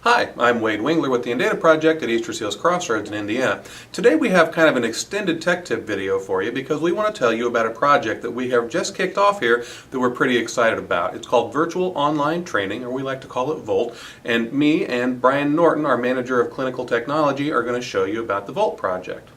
Hi, I'm Wade Wingler with the Indata Project at Easter Seals Crossroads in Indiana. Today we have kind of an extended tech tip video for you because we want to tell you about a project that we have just kicked off here that we're pretty excited about. It's called Virtual Online Training, or we like to call it VOLT, and me and Brian Norton, our Manager of Clinical Technology, are going to show you about the VOLT project.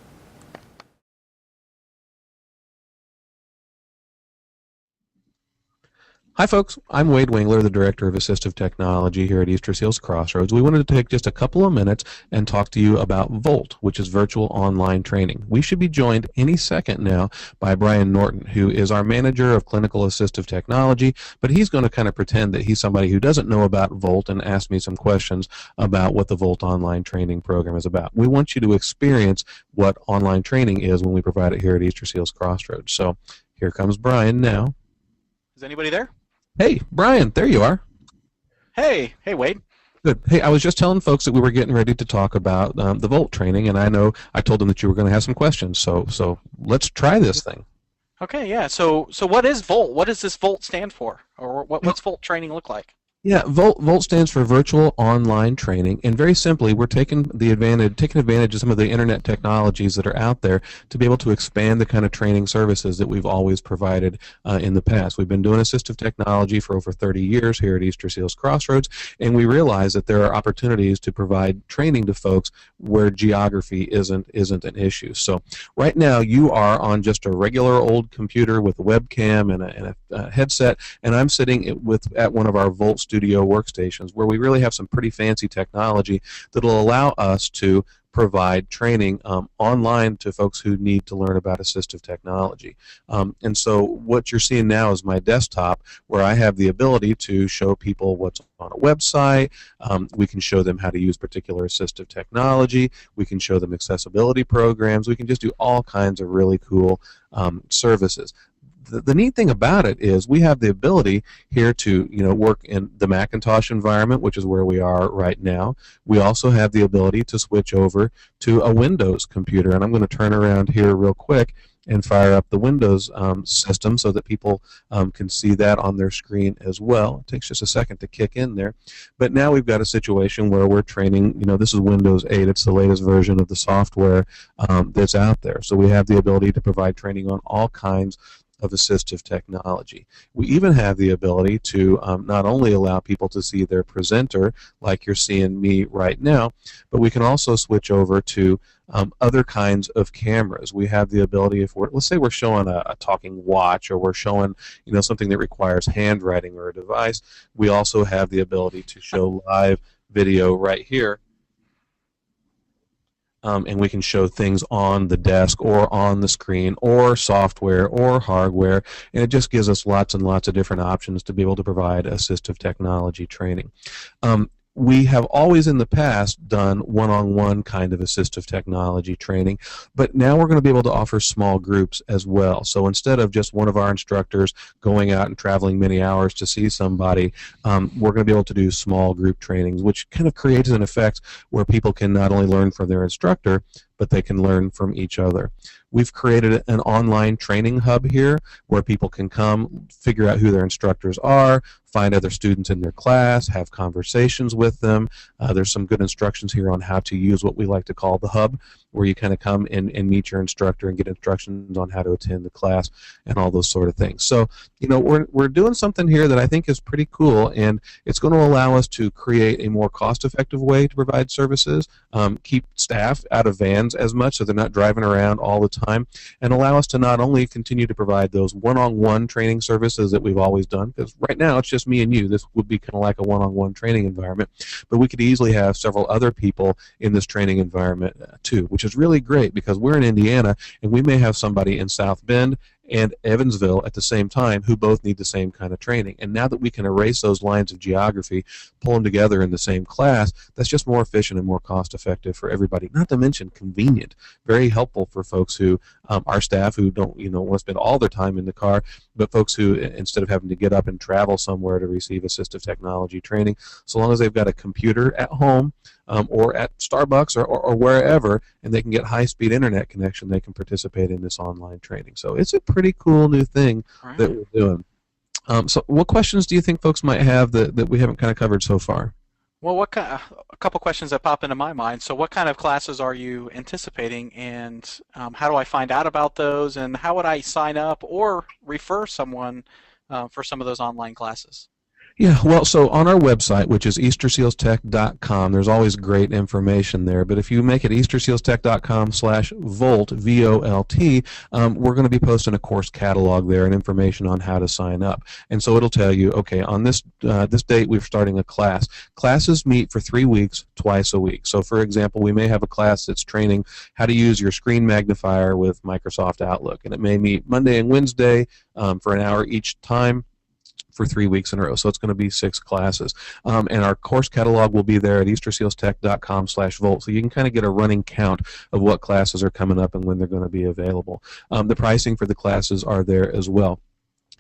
Hi folks, I'm Wade Wingler, the Director of Assistive Technology here at Easter Seals Crossroads. We wanted to take just a couple of minutes and talk to you about VOLT, which is Virtual Online Training. We should be joined any second now by Brian Norton, who is our Manager of Clinical Assistive Technology, but he's going to kind of pretend that he's somebody who doesn't know about VOLT and ask me some questions about what the VOLT Online Training program is about. We want you to experience what online training is when we provide it here at Easter Seals Crossroads. So here comes Brian now. Is anybody there? Hey, Brian, there you are. Hey, Wade. Good. Hey, I was just telling folks that we were getting ready to talk about the VOLT training, and I know I told them that you were going to have some questions, so let's try this thing. Okay, yeah. So what is VOLT? What does this VOLT stand for, or what's VOLT training look like? Yeah, VOLT stands for Virtual Online Training, and very simply, we're taking advantage of some of the internet technologies that are out there to be able to expand the kind of training services that we've always provided in the past. We've been doing assistive technology for over 30 years here at Easter Seals Crossroads, and we realize that there are opportunities to provide training to folks where geography isn't an issue. So right now, you are on just a regular old computer with a webcam and a headset, and I'm sitting at one of our VOLT Studio workstations where we really have some pretty fancy technology that will allow us to provide training online to folks who need to learn about assistive technology. And so what you're seeing now is my desktop where I have the ability to show people what's on a website. We can show them how to use particular assistive technology. We can show them accessibility programs. We can just do all kinds of really cool services. The neat thing about it is we have the ability here to work in the Macintosh environment, which is where we are right now. We also have the ability to switch over to a Windows computer, and I'm going to turn around here real quick and fire up the Windows system so that people can see that on their screen as well. It takes just a second to kick in there. But now we've got a situation where we're training, this is Windows 8. It's the latest version of the software that's out there. So we have the ability to provide training on all kinds of assistive technology. We even have the ability to not only allow people to see their presenter, like you're seeing me right now, but we can also switch over to other kinds of cameras. We have the ability, let's say we're showing a talking watch, or we're showing something that requires handwriting or a device, we also have the ability to show live video right here. And we can show things on the desk or on the screen or software or hardware, and it just gives us lots and lots of different options to be able to provide assistive technology training. We have always in the past done one-on-one kind of assistive technology training, but now we're going to be able to offer small groups as well. So instead of just one of our instructors going out and traveling many hours to see somebody, we're going to be able to do small group trainings, which kind of creates an effect where people can not only learn from their instructor, but they can learn from each other. We've created an online training hub here where people can come, figure out who their instructors are, find other students in their class, have conversations with them. There's some good instructions here on how to use what we like to call the hub, where you kind of come and meet your instructor and get instructions on how to attend the class and all those sort of things. So, we're doing something here that I think is pretty cool, and it's going to allow us to create a more cost-effective way to provide services, keep staff out of vans as much so they're not driving around all the time, and allow us to not only continue to provide those one-on-one training services that we've always done, because right now it's just me and you. This would be kind of like a one-on-one training environment, but we could easily have several other people in this training environment too, which is really great because we're in Indiana and we may have somebody in South Bend and Evansville at the same time who both need the same kind of training. And now that we can erase those lines of geography, pull them together in the same class, that's just more efficient and more cost effective for everybody. Not to mention convenient, very helpful for folks who, our staff who don't want to spend all their time in the car, but folks who, instead of having to get up and travel somewhere to receive assistive technology training, so long as they've got a computer at home or at Starbucks or wherever, and they can get high-speed internet connection, they can participate in this online training. So it's a pretty cool new thing that we're doing. So what questions do you think folks might have that we haven't kind of covered so far? Well, a couple questions that pop into my mind. So, what kind of classes are you anticipating, and how do I find out about those, and how would I sign up or refer someone for some of those online classes? Yeah, well, so on our website, which is eastersealstech.com, there's always great information there. But if you make it eastersealstech.com/volt, VOLT, we're going to be posting a course catalog there and information on how to sign up. And so it'll tell you, okay, on this date, we're starting a class. Classes meet for 3 weeks, twice a week. So, for example, we may have a class that's training how to use your screen magnifier with Microsoft Outlook. And it may meet Monday and Wednesday for an hour each time for 3 weeks in a row. So it's going to be 6 classes. And our course catalog will be there at eastersealstech.com/volt. So you can kind of get a running count of what classes are coming up and when they're going to be available. The pricing for the classes are there as well.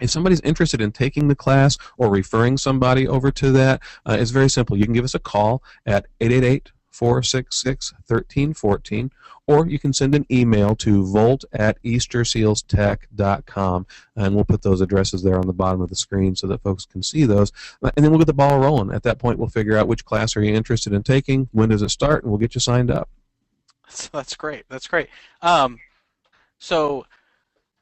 If somebody's interested in taking the class or referring somebody over to that, it's very simple. You can give us a call at 888-466-1314, or you can send an email to volt@eastersealstech.com, and we'll put those addresses there on the bottom of the screen so that folks can see those, and then we'll get the ball rolling. At that point, we'll figure out which class are you interested in taking, when does it start, and we'll get you signed up. That's great. That's great. Um, so,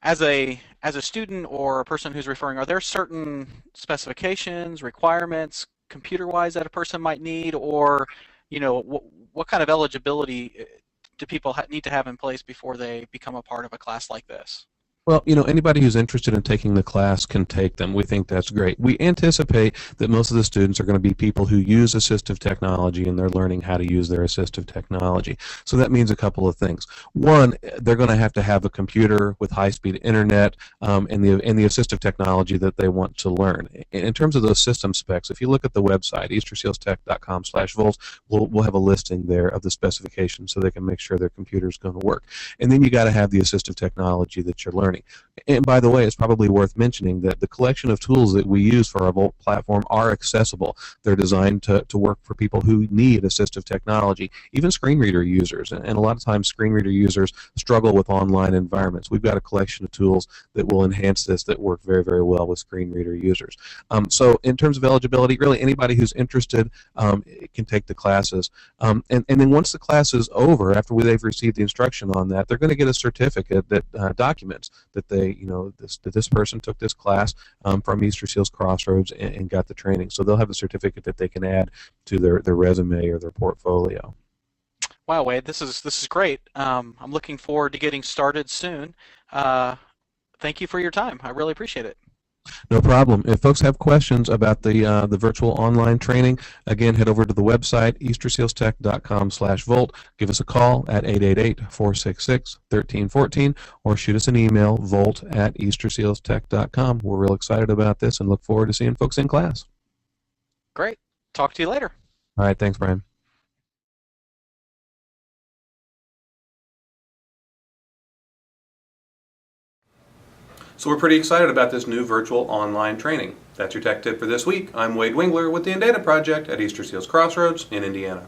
as a student or a person who's referring, are there certain specifications, requirements, computer-wise, that a person might need, or what kind of eligibility do people need to have in place before they become a part of a class like this? Well, anybody who's interested in taking the class can take them. We think that's great. We anticipate that most of the students are going to be people who use assistive technology, and they're learning how to use their assistive technology. So that means a couple of things. One, they're going to have a computer with high-speed internet, and the assistive technology that they want to learn. In terms of those system specs, if you look at the website, eastersealstech.com/volts, we'll have a listing there of the specifications so they can make sure their computer is going to work. And then you got to have the assistive technology that you're learning. And by the way, it's probably worth mentioning that the collection of tools that we use for our Volt platform are accessible. They're designed to work for people who need assistive technology, even screen reader users. And a lot of times screen reader users struggle with online environments. We've got a collection of tools that will enhance this that work very, very well with screen reader users. So in terms of eligibility, really anybody who's interested can take the classes. And then once the class is over, after they've received the instruction on that, they're going to get a certificate that documents that this person took this class from Easter Seals Crossroads and got the training. So they'll have a certificate that they can add to their resume or their portfolio. Wow, Wade, this is great. I'm looking forward to getting started soon. Thank you for your time. I really appreciate it. No problem. If folks have questions about the virtual online training, again, head over to the website, eastersealstech.com/volt. Give us a call at 888-466-1314, or shoot us an email, volt@eastersealstech.com. We're real excited about this and look forward to seeing folks in class. Great. Talk to you later. All right. Thanks, Brian. So we're pretty excited about this new virtual online training. That's your tech tip for this week. I'm Wade Wingler with the Indata Project at Easter Seals Crossroads in Indiana.